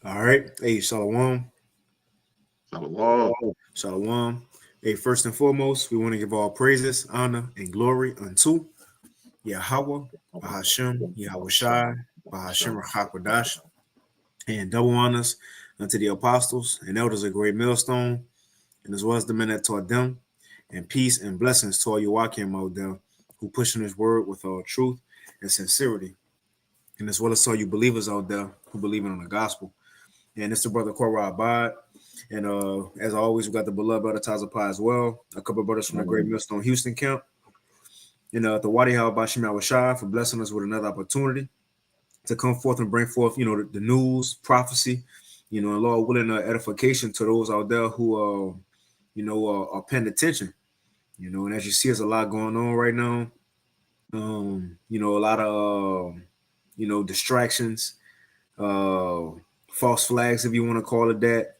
All right. Hey, Shalom. Shalom. Shalom. Hey, first and foremost, we want to give all praises, honor, and glory unto Yahweh, Bahashem, Yahweh Shai, Bahashem Rachakwadash, and double honors unto the apostles and elders of Great Millstone, and as well as the men that taught them, and peace and blessings to all you Wakim out there who pushing his word with all truth and sincerity, and as well as all you believers out there who believe in the gospel. And it's the brother Korah Abad. And as always, we got the beloved brother Taza as well. A couple of brothers from the Great Millstone Houston camp. And the Wadi Hal Bashim Awashai for blessing us with another opportunity to come forth and bring forth, the news, prophecy, and Lord willing edification to those out there who, are paying attention. And as you see, there's a lot going on right now. A lot of, distractions, uh, false flags, if you want to call it that.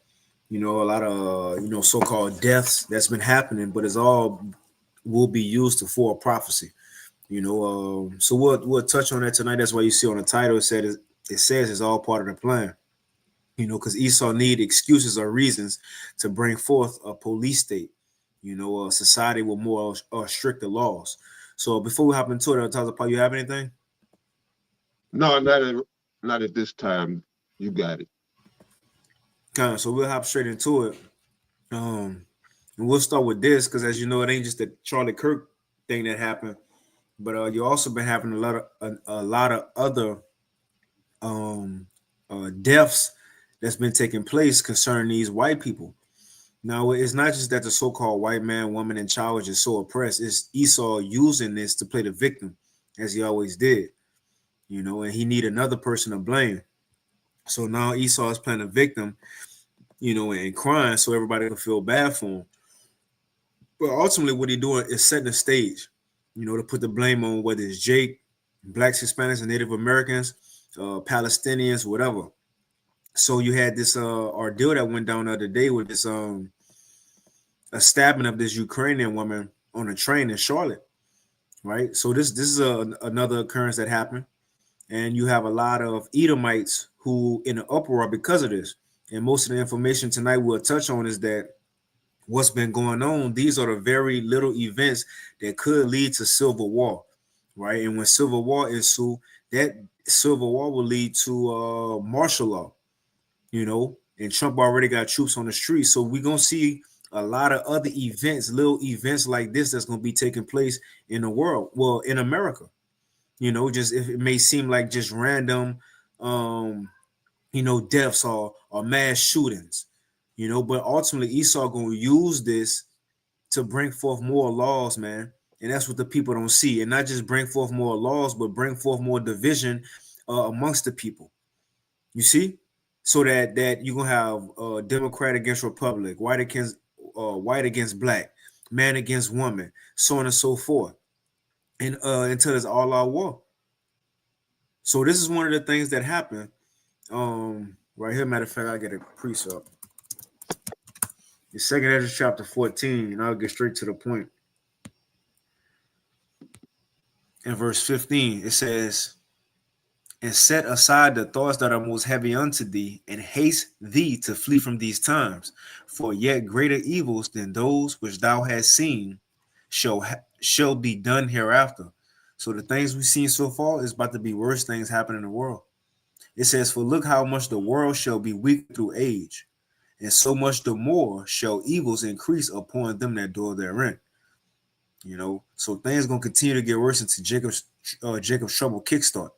A lot of so-called deaths that's been happening, but it's all will be used to for prophecy. So we'll touch on that tonight. That's why you see on the title it says it's all part of the plan. Because Esau need excuses or reasons to bring forth a police state. A society with more stricter laws. So before we hop into it, Taza, you have anything? No, not at this time. You got it. Kind of. So we'll hop straight into it. And we'll start with this because, as you know, it ain't just the Charlie Kirk thing that happened, but you also been having a lot of other deaths that's been taking place concerning these white people. Now, it's not just that the so-called white man, woman, and child is just so oppressed. It's Esau using this to play the victim, as he always did. And he need another person to blame. So now Esau is playing a victim, and crying so everybody can feel bad for him. But ultimately, what he doing is setting the stage, to put the blame on whether it's Jake, blacks, Hispanics, and Native Americans, Palestinians, whatever. So you had this ordeal that went down the other day with this a stabbing of this Ukrainian woman on a train in Charlotte, right? So this is another occurrence that happened, and you have a lot of Edomites who in an uproar because of this. And most of the information tonight we'll touch on is that what's been going on, these are the very little events that could lead to civil war, right? And when civil war ensue, that civil war will lead to martial law, and Trump already got troops on the street. So we're going to see a lot of other events, little events like this that's going to be taking place in the world. Well, in America, just if it may seem like just random, deaths or mass shootings, but ultimately Esau going to use this to bring forth more laws, man. And that's what the people don't see. And not just bring forth more laws, but bring forth more division amongst the people. You see? So that you're gonna have Democrat against Republic, white against black, man against woman, so on and so forth. And until it's all out war. So this is one of the things that happen. Right here, matter of fact, I get a precept. The second Ezra chapter 14, and I'll get straight to the point. In verse 15, it says, and set aside the thoughts that are most heavy unto thee, and haste thee to flee from these times. For yet greater evils than those which thou hast seen shall be done hereafter. So the things we've seen so far is about to be worse things happening in the world. It says, for look how much the world shall be weak through age, and so much the more shall evils increase upon them that dwell therein. So things gonna continue to get worse until Jacob's trouble kickstart.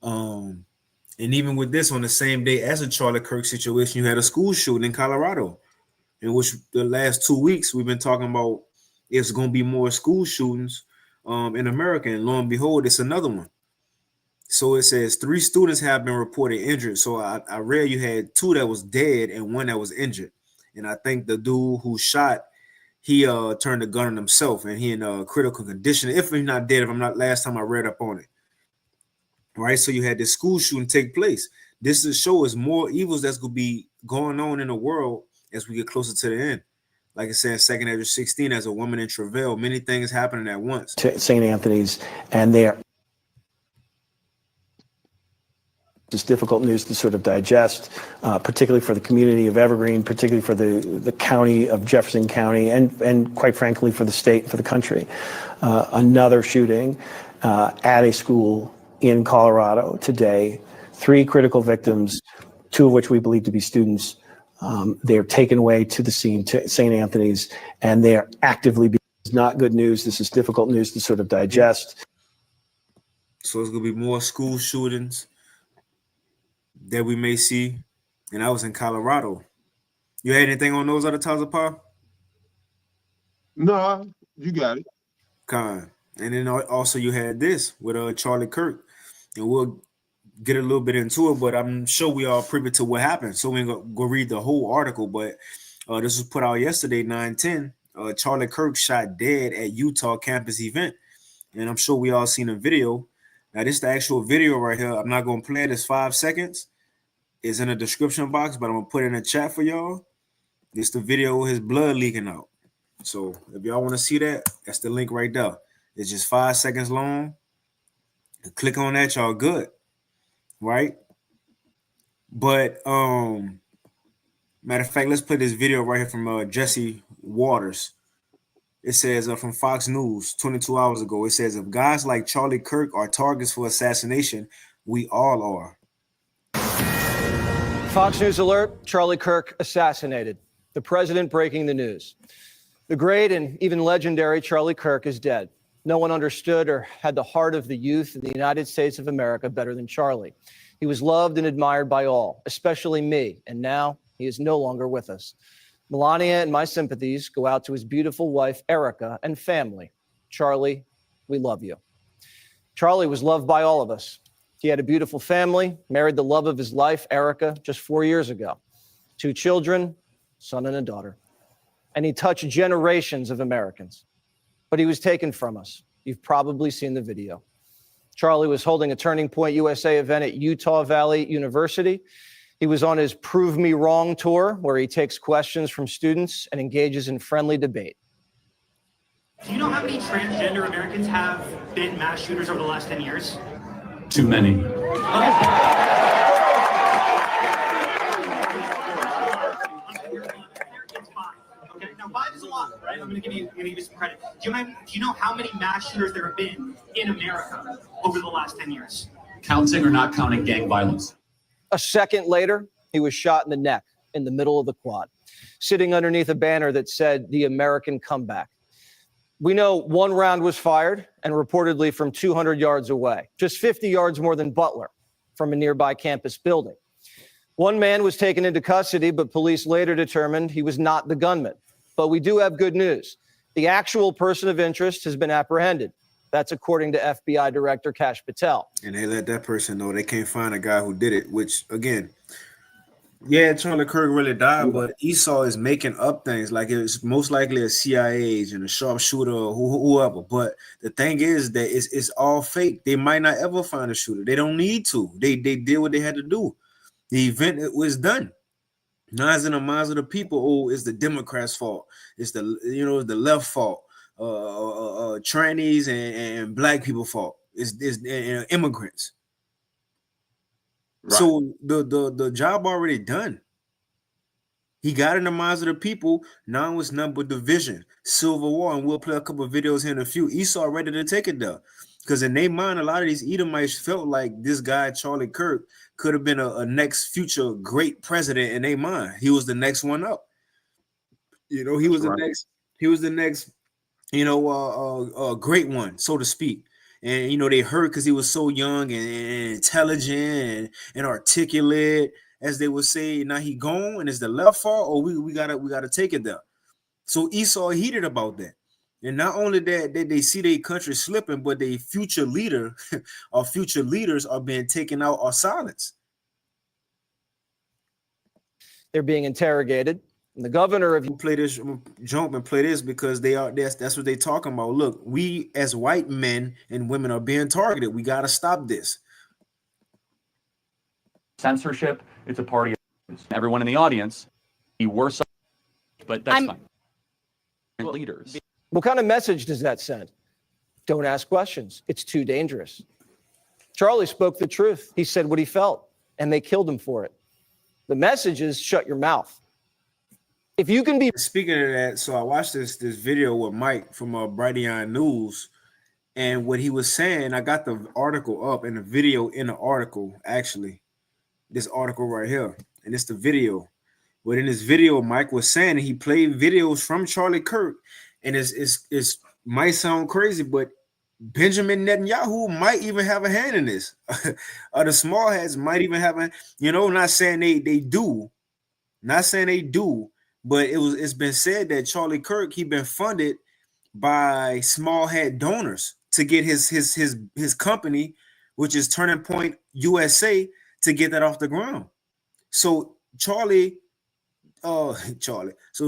And even with this, on the same day as a Charlie Kirk situation, you had a school shooting in Colorado, in which the last 2 weeks we've been talking about it's going to be more school shootings in America. And lo and behold, it's another one. So it says 3 students have been reported injured. So I read you had 2 that was dead and 1 that was injured. And I think the dude who shot, he turned the gun on himself, and he in critical condition. If he's not dead, if I'm not, last time I read up on it. Right, so you had this school shooting take place. This is show us more evils that's gonna be going on in the world as we get closer to the end. Like I said, Second Ezra 16, as a woman in travail, many things happening at once. To St. Anthony's, and they're It's difficult news to sort of digest, particularly for the community of Evergreen, particularly for the county of Jefferson County, and quite frankly for the state and for the country. Another shooting at a school in Colorado today. 3 critical victims, 2 of which we believe to be students. They're taken away to the scene, to St. Anthony's, and they are actively being. It's not good news. This is difficult news to sort of digest. So it's going to be more school shootings that we may see. And I was in Colorado. You had anything on those other times of power? No, you got it. Con. And then also you had this with Charlie Kirk. And we'll get a little bit into it, but I'm sure we are privy to what happened. So we ain't gonna go read the whole article, but this was put out yesterday, 9/10. Charlie Kirk shot dead at Utah campus event. And I'm sure we all seen a video. Now, this is the actual video right here. I'm not going to play it. It's 5 seconds. It's in the description box, but I'm going to put it in the chat for y'all. It's the video of his blood leaking out. So if y'all want to see that, that's the link right there. It's just 5 seconds long. Click on that, y'all good. Right? But matter of fact, let's play this video right here from Jesse Waters. It says from Fox News 22 hours ago, it says, if guys like Charlie Kirk are targets for assassination, we all are. Fox News alert, Charlie Kirk assassinated. The president breaking the news. The great and even legendary Charlie Kirk is dead. No one understood or had the heart of the youth in the United States of America better than Charlie. He was loved and admired by all, especially me, and now he is no longer with us. Melania and my sympathies go out to his beautiful wife, Erica, and family. Charlie, we love you. Charlie was loved by all of us. He had a beautiful family, married the love of his life, Erica, just 4 years ago. 2 children, son and a daughter. And he touched generations of Americans. But he was taken from us. You've probably seen the video. Charlie was holding a Turning Point USA event at Utah Valley University. He was on his Prove Me Wrong tour, where he takes questions from students and engages in friendly debate. Do you know how many transgender Americans have been mass shooters over the last 10 years? Too many. Okay, now 5 is a lot, right? I'm going to give you some credit. Do you know how many mass shooters there have been in America over the last 10 years? Counting or not counting gang violence? A second later, he was shot in the neck in the middle of the quad, sitting underneath a banner that said, "The American Comeback." We know 1 round was fired and reportedly from 200 yards away, just 50 yards more than Butler from a nearby campus building. 1 man was taken into custody, but police later determined he was not the gunman. But we do have good news. The actual person of interest has been apprehended. That's according to FBI Director Kash Patel. And they let that person know they can't find a guy who did it, which, again, yeah, Charlie Kirk really died, but Esau is making up things like it's most likely a CIA agent, a sharpshooter, or whoever. But the thing is that it's all fake. They might not ever find a shooter. They don't need to. They did what they had to do. The event was done. Now it's in the minds of the people. Oh, it's the Democrats' fault. It's the the left fault. Trannies and black people fault. It's immigrants. Right. So the job already done. He got in the minds of the people. Now it's nothing but division, civil war, and we'll play a couple of videos here in a few. Esau ready to take it there, because in their mind, a lot of these Edomites felt like this guy Charlie Kirk could have been a next future great president in their mind. He was the next one up. He was the next. He was the next. Great one, so to speak. And they heard because he was so young and intelligent and articulate, as they would say. Now he gone, and it's the left fault, or we gotta take it there. So Esau heated about that. And not only that, they see their country slipping, but their future leader or future leaders are being taken out or silenced. They're being interrogated. And the governor of play this, jump and play this, because that's what they're talking about. Look, we as white men and women are being targeted. We got to stop this. Censorship, it's a party of everyone in the audience. Be worse, but that's fine. Leaders. What kind of message does that send? Don't ask questions. It's too dangerous. Charlie spoke the truth. He said what he felt. and they killed him for it. The message is shut your mouth. If you can be Speaking of that, so I watched this video with Mike from Brighteon News, and what he was saying, I got the article up and the video in the article, actually, this article right here, and it's the video. But in this video, Mike was saying he played videos from Charlie Kirk, and it's might sound crazy, but Benjamin Netanyahu might even have a hand in this. The small hats might even have a, not saying they do, not saying they do, but it's been said that Charlie Kirk, he been funded by small hat donors to get his company, which is Turning Point USA, to get that off the ground. So Charlie, so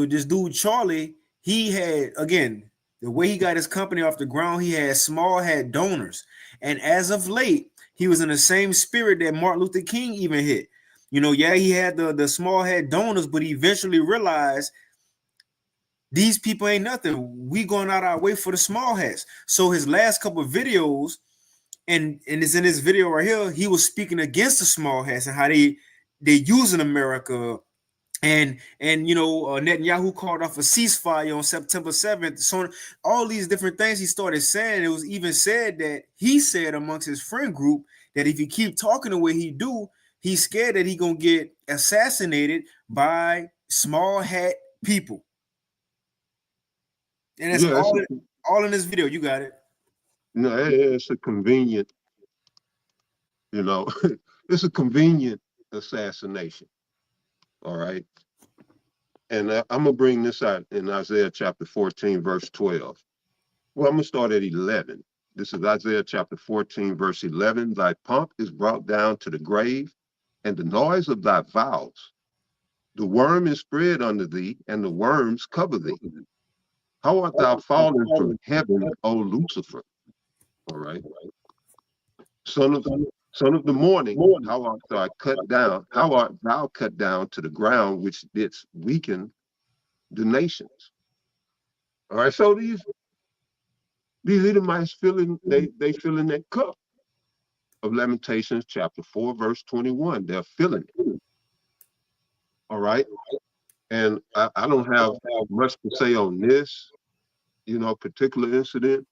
this dude Charlie, he had, again, the way he got his company off the ground, he had small hat donors. And as of late, he was in the same spirit that Martin Luther King even hit. He had the small hat donors, but he eventually realized these people ain't nothing. We going out our way for the small hats. So his last couple of videos, and it's in this video right here, he was speaking against the small hats and how they use in America. And Netanyahu called off a ceasefire on September 7th. So all these different things he started saying. It was even said that he said amongst his friend group that if he keep talking the way he do, he's scared that he gonna get assassinated by small hat people. And that's all in this video. You got it. No, it's a convenient, it's a convenient assassination. All right. And I'm going to bring this out in Isaiah chapter 14, verse 12. Well, I'm going to start at 11. This is Isaiah chapter 14, verse 11. Thy pomp is brought down to the grave, and the noise of thy vows. The worm is spread under thee, and the worms cover thee. How art thou fallen from heaven, O Lucifer? All right. Son of the morning, how art thou cut down? How art thou cut down to the ground, which didst weaken the nations? All right. So these Edomites they fill in that cup of Lamentations chapter 4, verse 21. They're filling it. All right. And I don't have much to say on this, particular incident.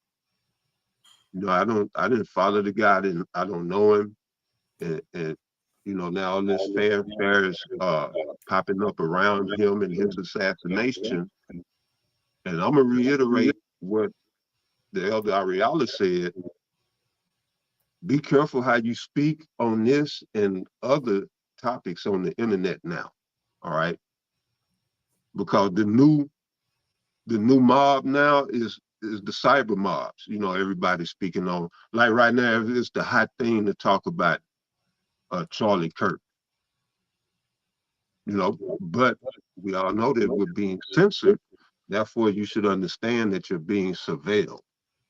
I didn't follow the guy, I don't know him. And now all this fanfare is popping up around him and his assassination. And I'm gonna reiterate what the Elder Ariala said. Be careful how you speak on this and other topics on the internet now. All right. Because the new mob now is the cyber mobs. Everybody's speaking on, like right now, it's the hot thing to talk about Charlie Kirk. But we all know that we're being censored. Therefore, you should understand that you're being surveilled.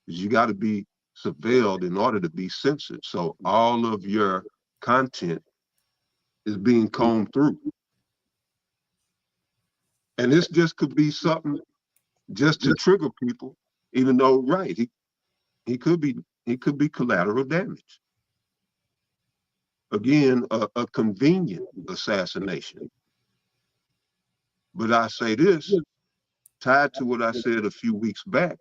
You got to be surveilled in order to be censored. So all of your content is being combed through. And this just could be something just to trigger people, even though, right, he could be collateral damage. Again, a convenient assassination. But I say this, tied to what I said a few weeks back,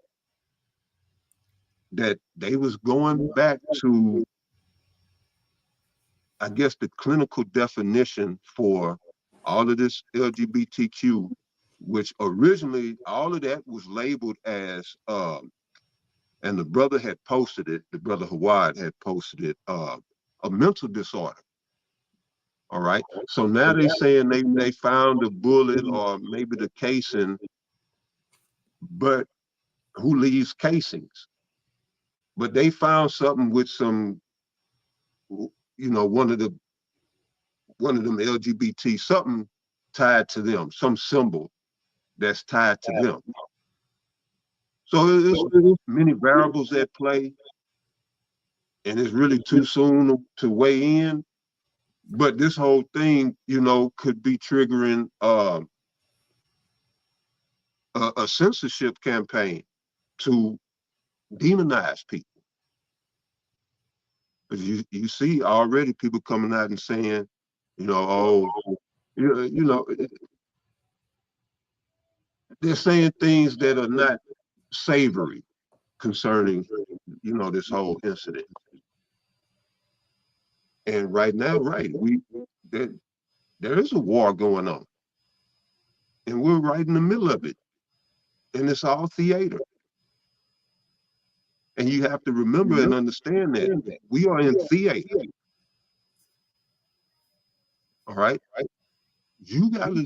that they was going back to, I guess, the clinical definition for all of this LGBTQ, which originally all of that was labeled as, and the brother had posted it, the brother Hawad had posted it, a mental disorder. All right. So now they're saying they found a bullet or maybe the casing, but who leaves casings? But they found something with some, one of them LGBT, something tied to them, some symbol that's tied to them. So there's many variables at play, and it's really too soon to weigh in. But this whole thing, could be triggering a censorship campaign to demonize people. Because you see already people coming out and saying You know, oh, you know, they're saying things that are not savory concerning, you know, this whole incident. And right now, right, there, there is a war going on, and we're right in the middle of it, and it's all theater. And you have to remember and understand that we are in theater. All right, you gotta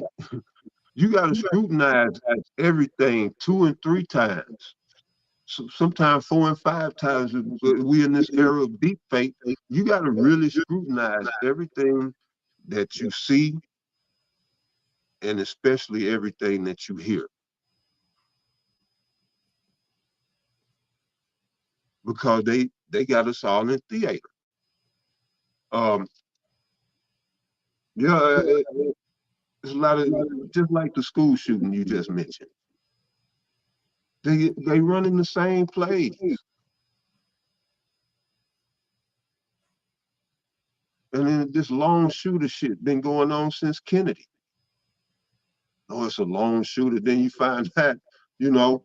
you gotta scrutinize everything 2 and 3 times. Sometimes 4 and 5 times. We in this era of deep fake. You got to really scrutinize everything that you see, and especially everything that you hear, because they got us all in theater. Yeah, there's a lot of, just like the school shooting you just mentioned. They running the same plays. And then this lone shooter shit been going on since Kennedy. Oh, it's a lone shooter. Then you find out, you know,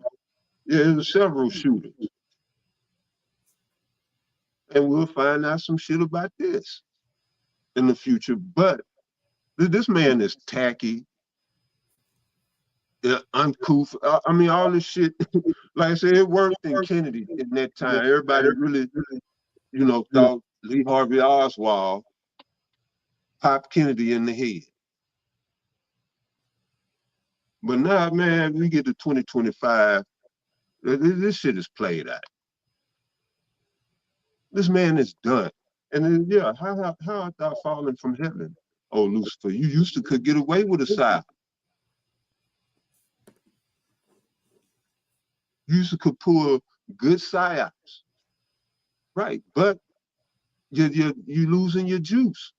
yeah, there's several shooters. And we'll find out some shit about this in the future. But this man is tacky, uncouth. I mean, all this shit, like I said, it worked in Kennedy in that time. Everybody really, you know, thought Lee Harvey Oswald popped Kennedy in the head. But now, man, we get to 2025, this shit is played out. This man is done. And then, yeah, how art thou fallen from heaven, oh Lucifer? You used to could get away with a psyop. You used to could pull good psyops. Right, but you losing your juice.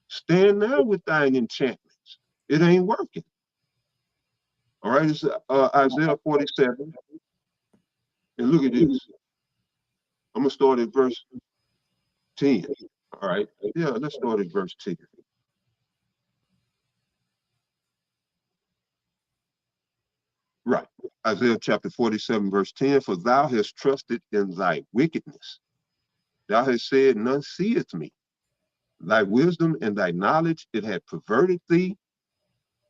Stand now with thine enchantments. It ain't working. All right, it's Isaiah 47. And look at this. I'm gonna start at verse 10. All right, yeah, let's start at verse 10. Right, Isaiah chapter 47, verse 10. For thou hast trusted in thy wickedness. Thou hast said, none seeth me. Thy wisdom and thy knowledge, it had perverted thee.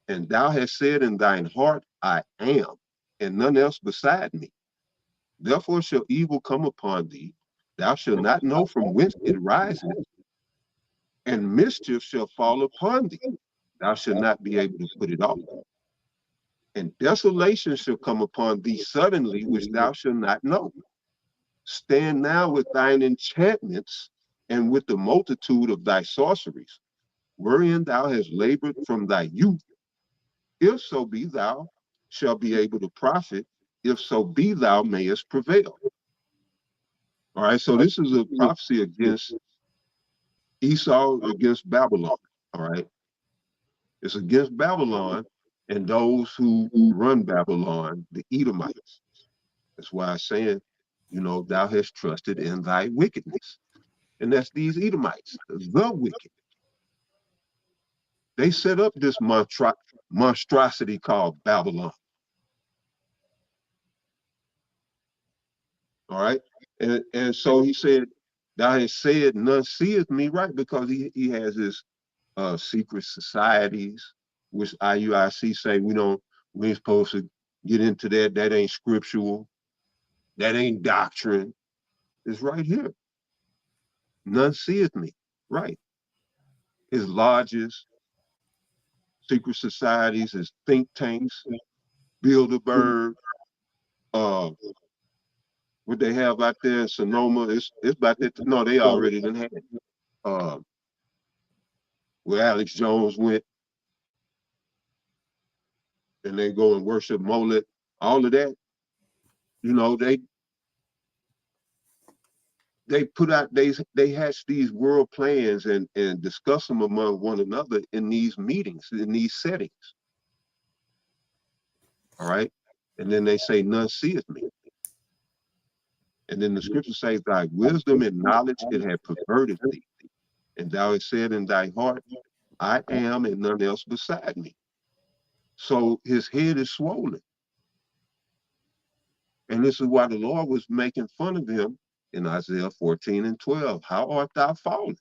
And thou hast said in thine heart, I am, and none else beside me. Therefore shall evil come upon thee. Thou shalt not know from whence it riseth, and mischief shall fall upon thee. Thou shalt not be able to put it off. And desolation shall come upon thee suddenly, which thou shalt not know. Stand now with thine enchantments, and with the multitude of thy sorceries, wherein thou hast labored from thy youth. If so be thou shalt be able to profit, if so be thou mayest prevail. All right, so this is a prophecy against Esau, against Babylon. All right, it's against Babylon and those who run Babylon, the Edomites. That's why I'm saying, you know, thou hast trusted in thy wickedness. And that's these Edomites, the wicked. They set up this monstrosity called Babylon. All right. And so he said, thou hast said, none seeth me, right? Because he has his secret societies, which IUIC say we ain't supposed to get into that. That ain't scriptural. That ain't doctrine. It's right here. None seeth me, right? His lodges, secret societies, his think tanks, Bilderberg, what they have out there in Sonoma, it's about that. No, they already done had it. Where Alex Jones went, and they go and worship Molech, all of that, you know, they put out, they hatch these world plans and discuss them among one another in these meetings, in these settings. All right, and then they say, none seeth me. And then the scripture says, thy wisdom and knowledge, it had perverted thee. And thou hast said in thy heart, I am and none else beside me. So his head is swollen. And this is why the Lord was making fun of him in Isaiah 14:12. How art thou fallen?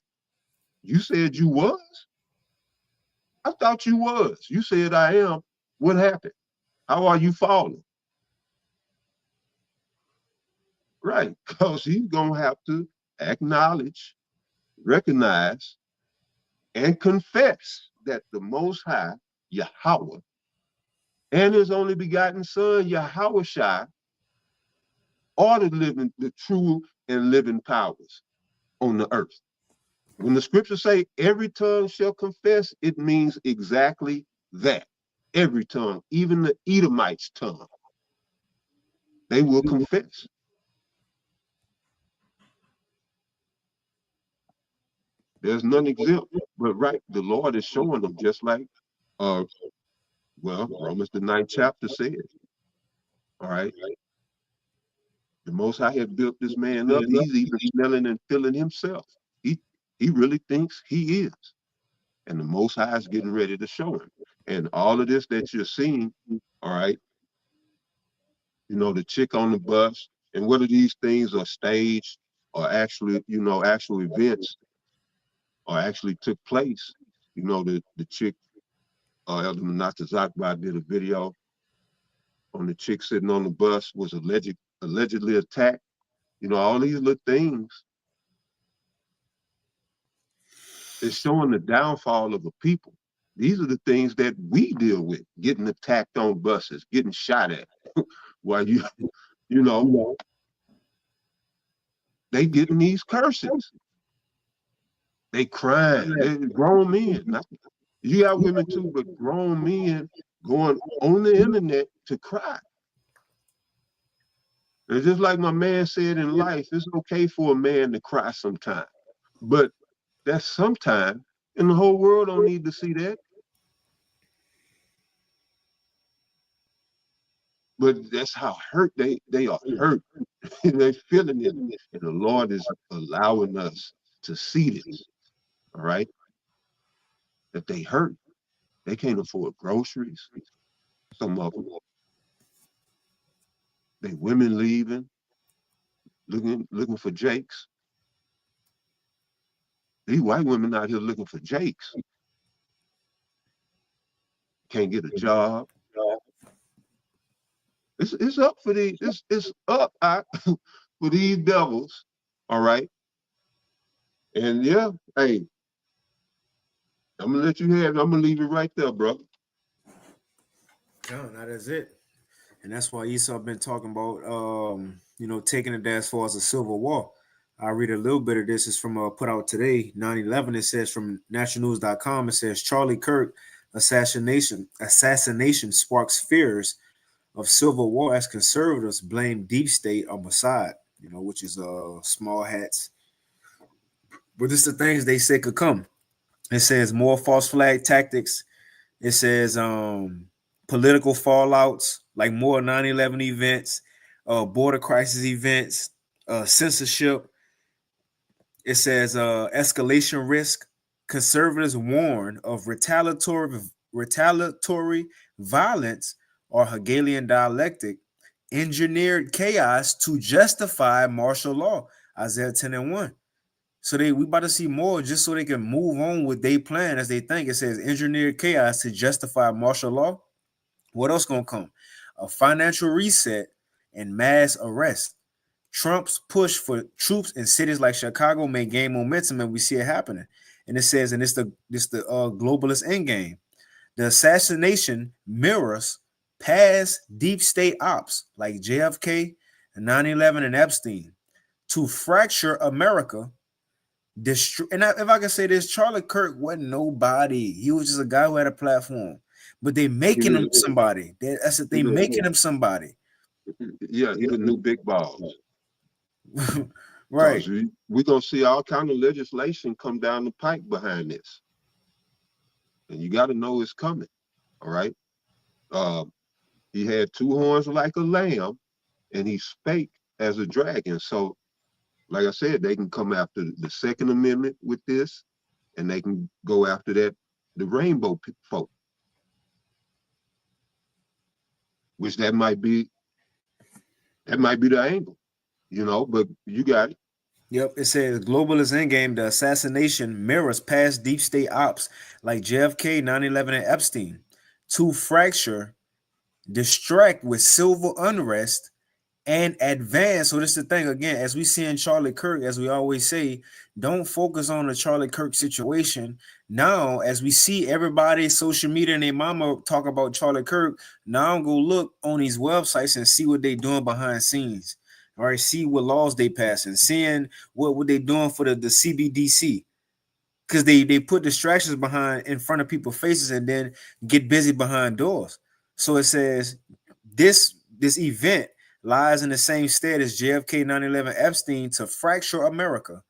You said you was. I thought you was. You said I am. What happened? How are you falling? Right, because he's going to have to acknowledge, recognize, and confess that the Most High, Yahweh, and his only begotten Son, Yahushua, are the true and living powers on the earth. When the scriptures say every tongue shall confess, it means exactly that. Every tongue, even the Edomites' tongue, they will confess. There's none exempt, but right, the Lord is showing them just like, Romans the 9th chapter says. All right. The Most High had built this man up. He's even smelling and feeling himself. He really thinks he is. And the Most High is getting ready to show him. And all of this that you're seeing, all right, you know, the chick on the bus, and whether these things are staged or actually, you know, actual events or actually took place. You know, the chick, Elder Manata Zakba did a video on the chick sitting on the bus was allegedly attacked. You know, all these little things is showing the downfall of a people. These are the things that we deal with, getting attacked on buses, getting shot at. While you know, they getting these curses. They crying. They grown men. You got women too, but grown men going on the internet to cry. And just like my man said in life, it's okay for a man to cry sometime. But that's sometime, and the whole world don't need to see that. But that's how hurt they are hurt. They're feeling it. And the Lord is allowing us to see this. All right? That they hurt. They can't afford groceries. Some of them. They women leaving, looking for Jakes. These white women out here looking for Jakes. Can't get a job. It's up for these. It's up for these devils. All right. And yeah, hey, I'm gonna let you have it. I'm gonna leave it right there, bro. No, that is it. And that's why Esau been talking about taking it as far as a civil war. I'll read a little bit of this. It's from put out today, 9/11. It says from nationalnews.com, it says Charlie Kirk assassination sparks fears of civil war as conservatives blame deep state or Mossad, which is small hats. But this is the things they say could come. It says more false flag tactics. It says political fallouts, like more 9/11 events, border crisis events, censorship. It says escalation risk. Conservatives warn of retaliatory violence or Hegelian dialectic, engineered chaos to justify martial law. Isaiah 10:1. So we about to see more just so they can move on with their plan as they think. It says engineered chaos to justify martial law. What else gonna come? A financial reset and mass arrest. Trump's push for troops in cities like Chicago may gain momentum, and we see it happening. And it says, and it's the globalist endgame. The assassination mirrors past deep state ops like JFK, 9/11, and Epstein to fracture America. And if I can say this, Charlie Kirk wasn't nobody. He was just a guy who had a platform. But they making him somebody. That's it. They making him somebody. Yeah, he the new big balls. Right. We're gonna see all kind of legislation come down the pike behind this. And you gotta know it's coming. All right. He had two horns like a lamb, and he spake as a dragon. So, like I said, they can come after the Second Amendment with this, and they can go after that the rainbow folk, which that might be the angle, you know, but you got it. Yep, it says globalist endgame. The assassination mirrors past deep state ops like JFK, 9/11, and Epstein to fracture, distract with civil unrest, and advance. So this is the thing again, as we see in Charlie Kirk, as we always say, don't focus on the Charlie Kirk situation. Now, as we see everybody, social media and their mama talk about Charlie Kirk, now I'm gonna look on these websites and see what they doing behind scenes. All right, see what laws they passing, seeing what they doing for the CBDC. Because they put distractions behind in front of people's faces and then get busy behind doors. So it says this event lies in the same state as JFK, 9/11, Epstein to fracture America,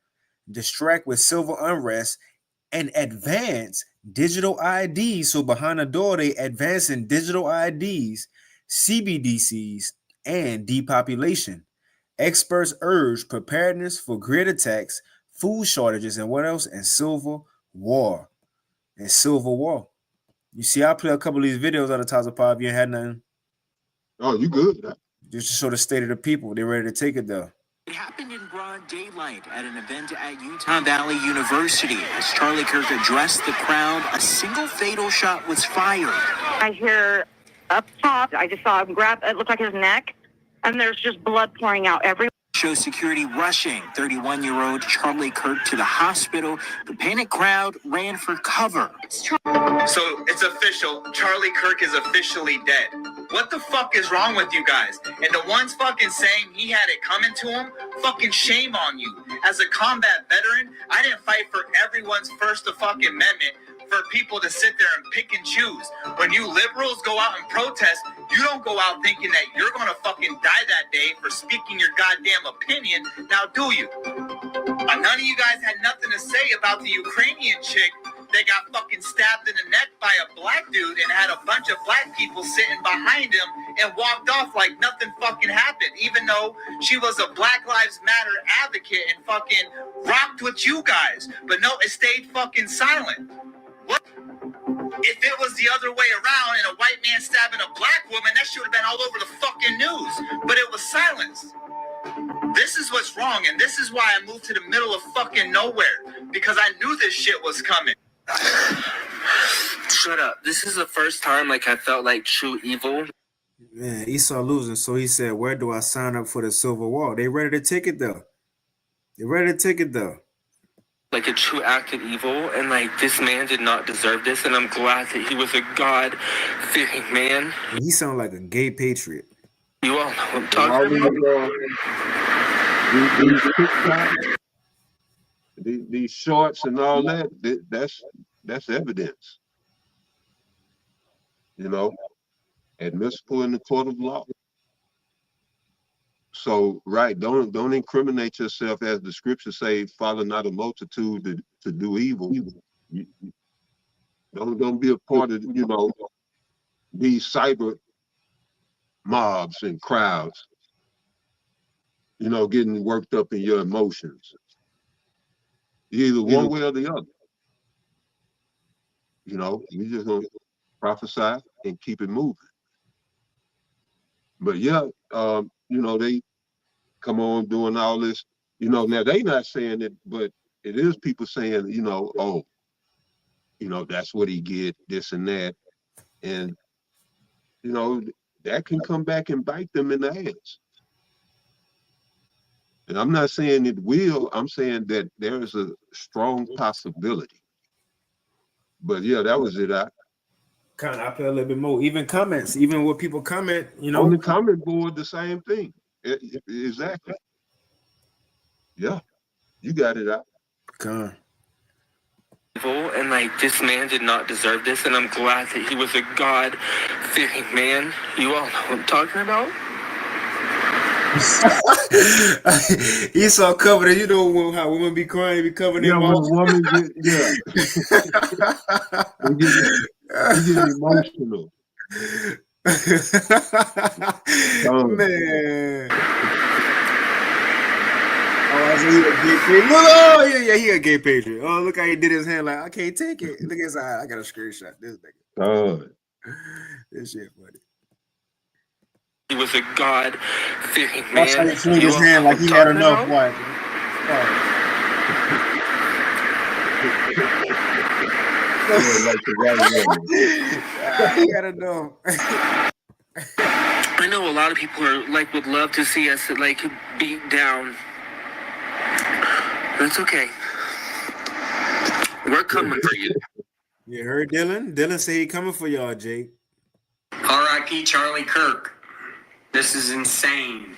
distract with civil unrest, and advance digital IDs. So behind the door, they advancing digital IDs, CBDCs, and depopulation. Experts urge preparedness for grid attacks, food shortages, and what else? And civil war. You see, I play a couple of these videos out of Taza Pop. If you ain't had nothing, Oh, you good? just to show the state of the people. They're ready to take it though. It happened in broad daylight at an event at Utah Valley University. As Charlie Kirk addressed the crowd, a single fatal shot was fired. I hear up top, I just saw him grab, it looked like his neck, and there's just blood pouring out everywhere. Shows security rushing 31-year-old Charlie Kirk to the hospital. The panicked crowd ran for cover. So it's official. Charlie Kirk is officially dead. What the fuck is wrong with you guys? And the ones fucking saying he had it coming to him, fucking shame on you. As a combat veteran, I didn't fight for everyone's First fucking Amendment for people to sit there and pick and choose. When you liberals go out and protest, you don't go out thinking that you're gonna fucking die that day for speaking your goddamn opinion. Now, do you? None of you guys had nothing to say about the Ukrainian chick that got fucking stabbed in the neck by a black dude and had a bunch of black people sitting behind him and walked off like nothing fucking happened, even though she was a Black Lives Matter advocate and fucking rocked with you guys. But no, it stayed fucking silent. What? If it was the other way around and a white man stabbing a black woman, that should have been all over the fucking news. But it was silenced. This is what's wrong, and this is why I moved to the middle of fucking nowhere, because I knew this shit was coming. Shut up. This is the first time I felt like true evil. Man, Esau losing, so he said, where do I sign up for the Civil War? They ready to take it though. Like a true act of evil, and this man did not deserve this, and I'm glad that he was a God-fearing man. He sound like a gay patriot. You all know what I'm talking about. These shorts and all that, that's evidence. You know, admissible in the court of law. So, right, don't incriminate yourself, as the scriptures say, follow not a multitude to do evil. Don't be a part of, these cyber mobs and crowds, getting worked up in your emotions. Either one way or the other. We just gonna prophesy and keep it moving. But yeah, they come on doing all this, now they not saying it, but it is people saying, that's what he get, this and that. And, that can come back and bite them in the ass. And I'm not saying it will, I'm saying that there is a strong possibility. But yeah, that was it. I feel a little bit more. Even comments, even what people comment, on the comment board, the same thing. Exactly. Yeah, you got it out. Come. And this man did not deserve this, and I'm glad that he was a God-fearing man. You all know what I'm talking about. Esau covered it. How women be crying, be covered in woman get emotional. Man. I said he a gay patriot. Look, oh yeah, he a gay patriot. Oh, look how he did his hand like I can't take it. Look at his eye. I got a screenshot. This nigga. Oh, This shit funny. He was a God-fearing Watch how man. he swing You his all hand know like what he I'm had talking enough. about? Watch. yeah, like the right one. He had enough. I know a lot of people are like would love to see us like beat down. That's okay. We're coming for you. You heard Dylan? Dylan said he coming for y'all, Jake. R.I.P. Charlie Kirk. This is insane.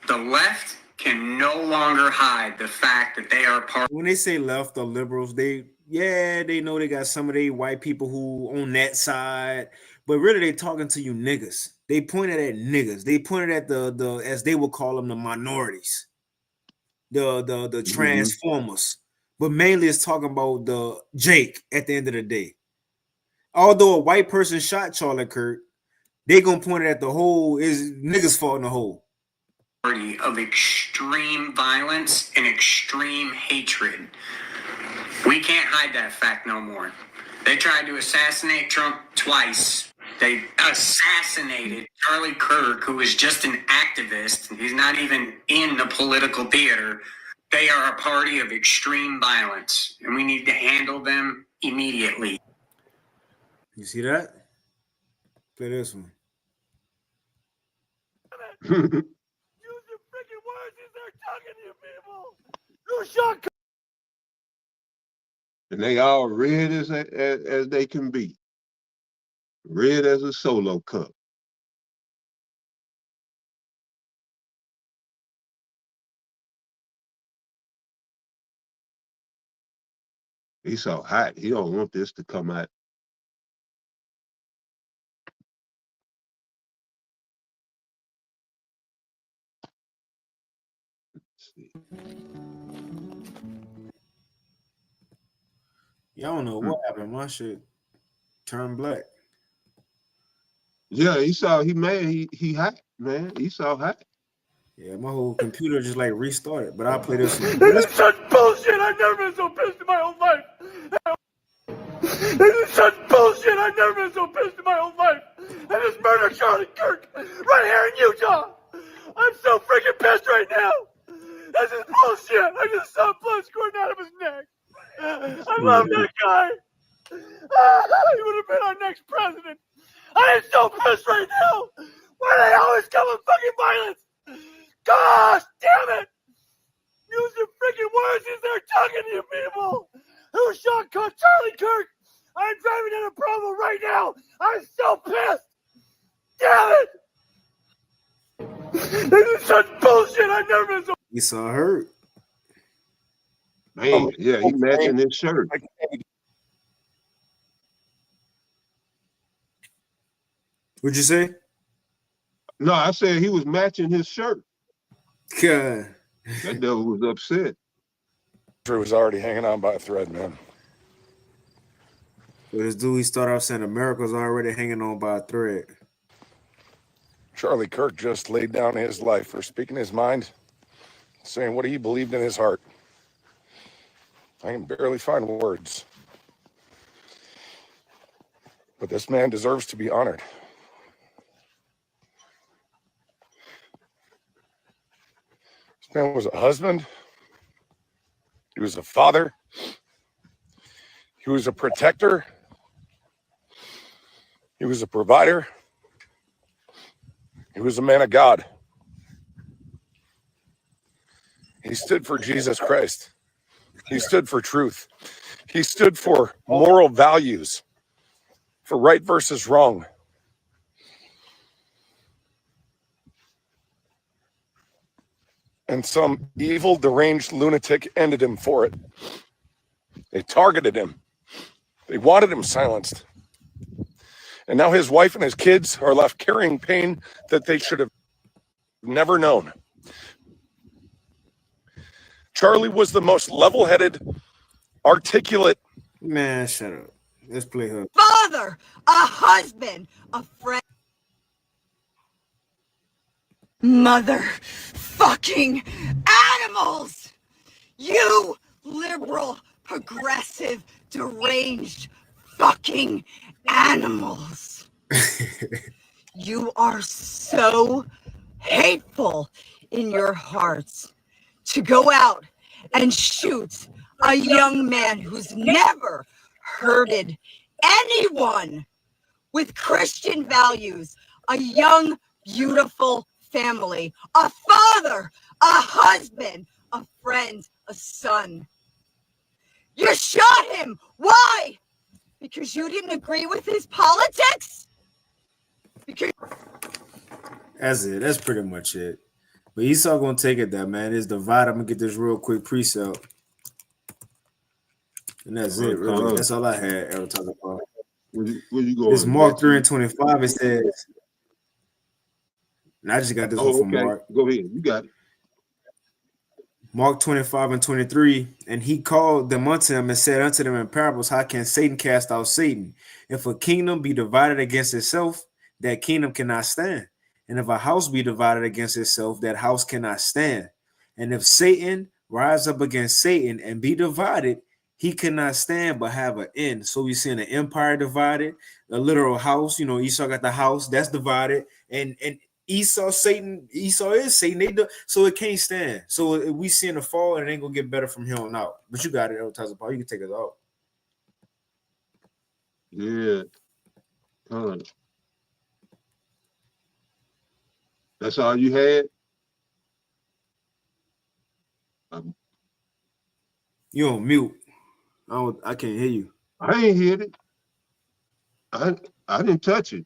The left can no longer hide the fact that they are part. When they say left or liberals, they know they got some of they white people who on that side, but really they talking to you niggas. They pointed at niggas. They pointed at the as they would call them, the minorities, the transformers. But mainly it's talking about the Jake at the end of the day. Although a white person shot Charlie Kirk, they gonna point it at the whole is niggas fault in the whole. Party of extreme violence and extreme hatred. We can't hide that fact no more. They tried to assassinate Trump twice. They assassinated Charlie Kirk, who is just an activist. He's not even in the political theater. They are a party of extreme violence, and we need to handle them immediately. You see that? Play this one. Use your freaking words as they're talking to you people. You shot. And they all red as they can be. Red as a Solo cup. He's so hot. He don't want this to come out. Let's see. Y'all don't know what happened. My shit turned black. Yeah, he mad. He hot, man. He so hot. Yeah, my whole computer just like restarted. But I'll play this one. This is such bullshit. I've never been so pissed in my whole life. This is such bullshit. I've never been so pissed in my whole life. I just murdered Charlie Kirk right here in Utah. I'm so freaking pissed right now. This is bullshit. I just saw blood squirting out of his neck. I love that guy. He would have been our next president. I am so pissed right now. Why do they always come with fucking violence? Gosh damn it! Use your freaking words as they're talking to you people. Who shot Charlie Kirk? I'm driving in a Provo right now. I'm so pissed. Damn it! This is such bullshit. I've never been so. You saw hurt. Man, yeah, he matching his shirt. What'd you say? No, I said he was matching his shirt. God. That devil was upset. Was already hanging on by a thread, man. But this dude, he started off saying America's already hanging on by a thread. Charlie Kirk just laid down his life for speaking his mind, saying what he believed in his heart. I can barely find words. But this man deserves to be honored. This man was a husband. He was a father. He was a protector. He was a provider. He was a man of God. He stood for Jesus Christ. He stood for truth. He stood for moral values, for right versus wrong. And some evil, deranged lunatic ended him for it. They targeted him. They wanted him silenced. And now his wife and his kids are left carrying pain that they should have never known. Charlie was the most level-headed, articulate. Man, shut up. Let's play her. Father, a husband, a friend. Mother fucking animals! You liberal, progressive, deranged fucking animals. You are so hateful in your hearts to go out and shoot a young man who's never hurted anyone with Christian values, a young, beautiful family, a father, a husband, a friend, a son. You shot him. Why? Because you didn't agree with his politics? Because That's it. That's pretty much it. But Esau gonna take it there, man. It's divided. I'm gonna get this real quick precept. And that's it, really. That's all I had ever talk about. Where you going? It's Mark 3 and 25. It says, and I just got this one from Mark. Go ahead. You got it. Mark 25 and 23. And he called them unto him and said unto them in parables, how can Satan cast out Satan? If a kingdom be divided against itself, that kingdom cannot stand. And if a house be divided against itself, that house cannot stand. And if Satan rise up against Satan and be divided, he cannot stand but have an end. So we see an empire divided, a literal house. You know, Esau got the house that's divided, and Esau is Satan. So it can't stand. So we see in the fall, and it ain't gonna get better from here on out. But you got it, El Tazapal. You can take it out. Yeah. That's all you had? You on mute. I can't hear you. I ain't hear it. I didn't touch it.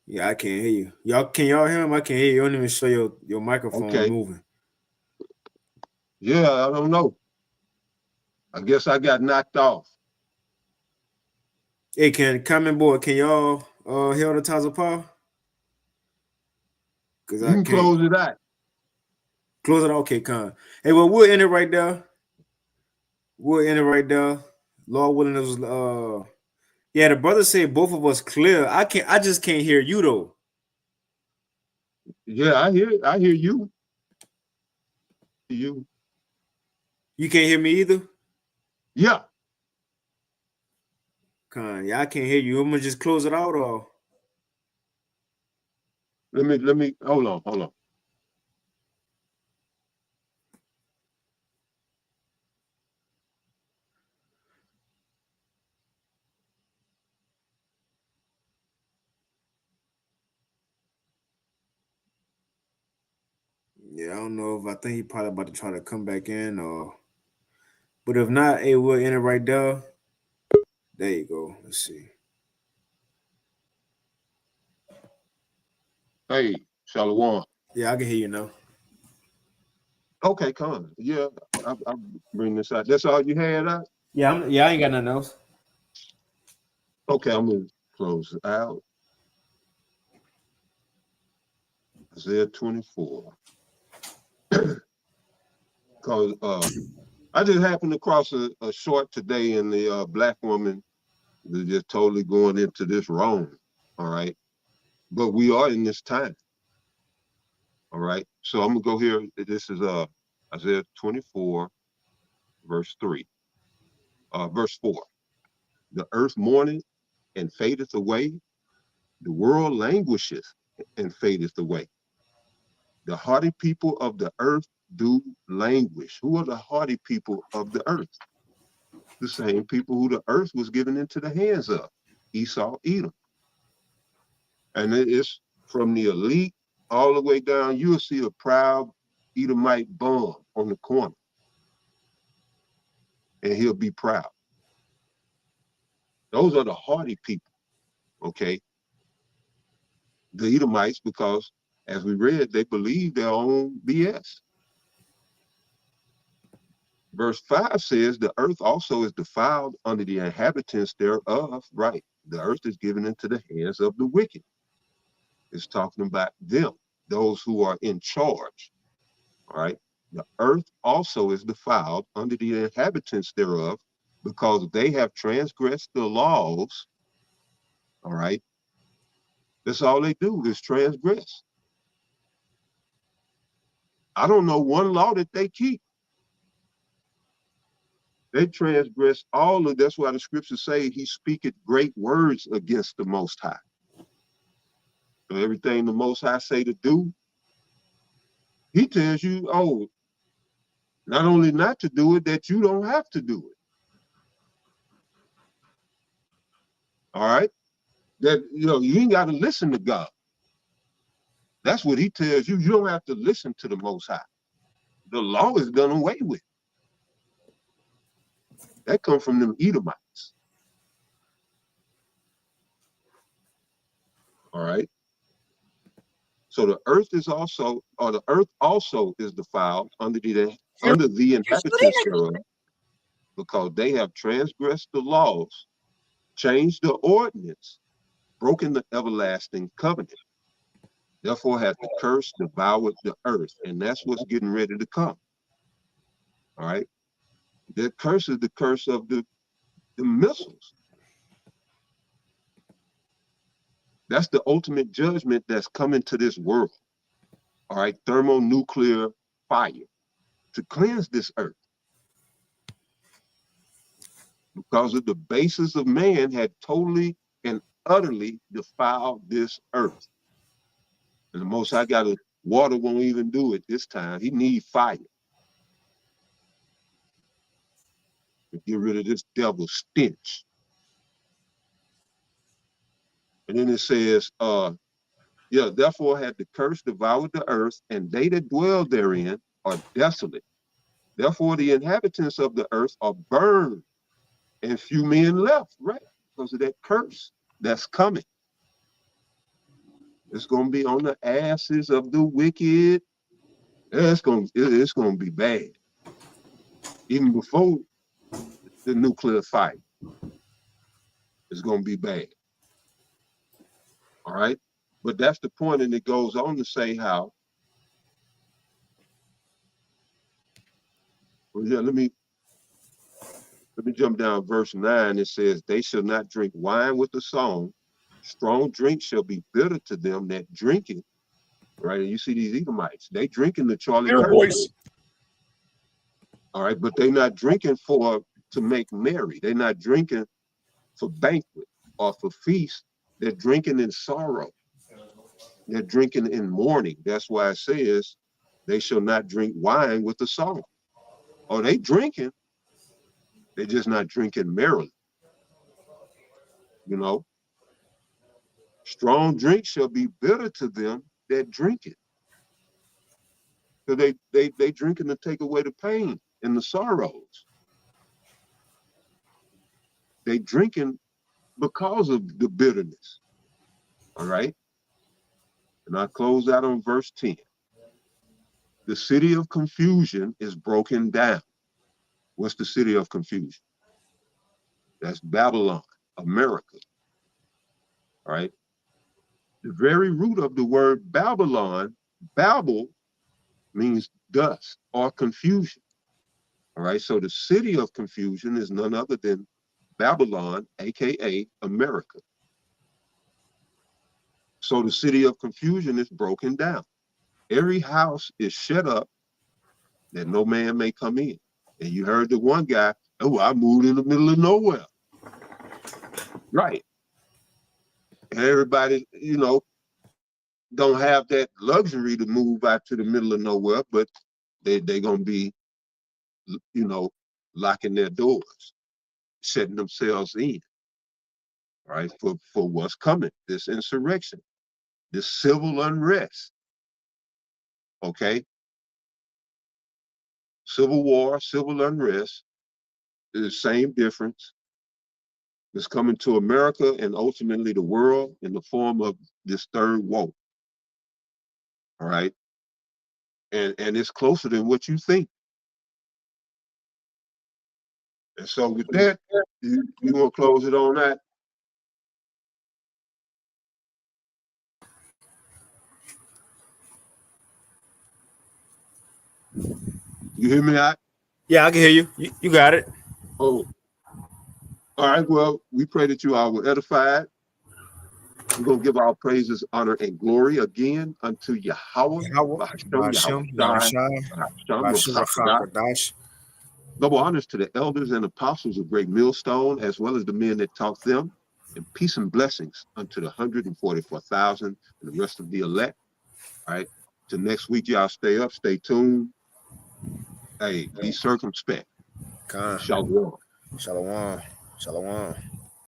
Yeah, I can't hear you. Can y'all hear him? I can't hear you. You don't even show your microphone moving. Yeah, I don't know. I guess I got knocked off. Hey, comment board, can y'all hear the Tazapal? Because I can close it out. Close it out. Okay, Con. Hey, well, we'll end it right there. Lord willing, it was yeah, the brother said both of us clear. I just can't hear you though. Yeah, I hear you. You can't hear me either? Yeah. Con, yeah, I can't hear you. I'm gonna just close it out or let me hold on. Yeah, I don't know if I think he probably about to try to come back in but if not, hey, we'll end it right there. There you go. Let's see. Hey, Shalom. Yeah, I can hear you now. Okay, come on. Yeah, I'll bring this out. That's all you had out? Yeah, I ain't got nothing else. Okay, I'm gonna close it out. Isaiah 24. Because I just happened to cross a short today, and the black woman is just totally going into this wrong. All right. But we are in this time. All right. So I'm gonna go here. This is Isaiah 24, verse 3. Verse 4. The earth mourneth and fadeth away, the world languisheth and fadeth away. The hardy people of the earth do languish. Who are the hardy people of the earth? The same people who the earth was given into the hands of, Esau, Edom. And it's from the elite all the way down. You'll see a proud Edomite bum on the corner, and he'll be proud. Those are the hardy people, okay? The Edomites, because as we read, they believe their own BS. Verse 5 says, the earth also is defiled under the inhabitants thereof. Right. The earth is given into the hands of the wicked. It's talking about them, those who are in charge. All right. The earth also is defiled under the inhabitants thereof, because they have transgressed the laws. All right. That's all they do is transgress. I don't know one law that they keep. They transgress all of, that's why the scriptures say he speaketh great words against the Most High. So everything the Most High say to do, he tells you, oh, not only not to do it, that you don't have to do it. All right? That, you know, you ain't got to listen to God. That's what he tells you. You don't have to listen to the Most High. The law is done away with. That comes from them Edomites. All right? So the earth is also, or the earth also is defiled under the inhabitants thereof, because they have transgressed the laws, changed the ordinance, broken the everlasting covenant. Therefore hath the curse devoured the earth, and that's what's getting ready to come. All right? That curse is the curse of the missiles. That's the ultimate judgment that's coming to this world. All right, thermonuclear fire to cleanse this earth. Because of the basis of man had totally and utterly defiled this earth. And the Most High got water won't even do it this time. He needs fire to get rid of this devil stench. And then it says, therefore had the curse devoured the earth, and they that dwell therein are desolate. Therefore the inhabitants of the earth are burned, and few men left, right? Because of that curse that's coming. It's going to be on the asses of the wicked. It's going to be bad. Even before the nuclear fight, it's going to be bad. All right? But that's the point, and it goes on to say how, well, yeah, let me jump down verse 9. It says, they shall not drink wine with the song. Strong drink shall be bitter to them that drink it. Right? And you see these Edomites, they drinking the Charlie Kirk. Voice. All right, but they're not drinking to make merry. They're not drinking for banquet or for feast. They're drinking in sorrow. They're drinking in mourning. That's why it says they shall not drink wine with the song. Oh, they drinking. They're just not drinking merrily. You know? Strong drink shall be bitter to them that drink it. So they drinking to take away the pain and the sorrows. They drinking because of the bitterness. All right? And I close out on verse 10. The city of confusion is broken down. What's the city of confusion? That's Babylon, America. All right? The very root of the word Babylon, Babel, means dust or confusion. All right? So the city of confusion is none other than Babylon, aka America. So the city of confusion is broken down. Every house is shut up that no man may come in. And you heard the one guy, oh, I moved in the middle of nowhere. Right. And everybody, you know, don't have that luxury to move out to the middle of nowhere, but they're going to be, you know, locking their doors, shutting themselves in, right, for what's coming, this insurrection, this civil unrest, okay? Civil war, civil unrest, is the same difference. It's coming to America and ultimately the world in the form of this third woe, all right? And it's closer than what you think. And so with that, you want to close it on that? You hear me out? Yeah, I can hear you. You got it. Oh, all right. Well, we pray that you all were edified. We're going to give our praises, honor, and glory again unto Yahweh. Bahashem, Yahushai, Bahashem Rachakadash. Double honors to the elders and apostles of Great Millstone, as well as the men that taught them, and peace and blessings unto the 144,000 and the rest of the elect. All right. Till next week, y'all stay up, stay tuned. Hey, be circumspect. Khan. Shalom. Shalom. Shalom.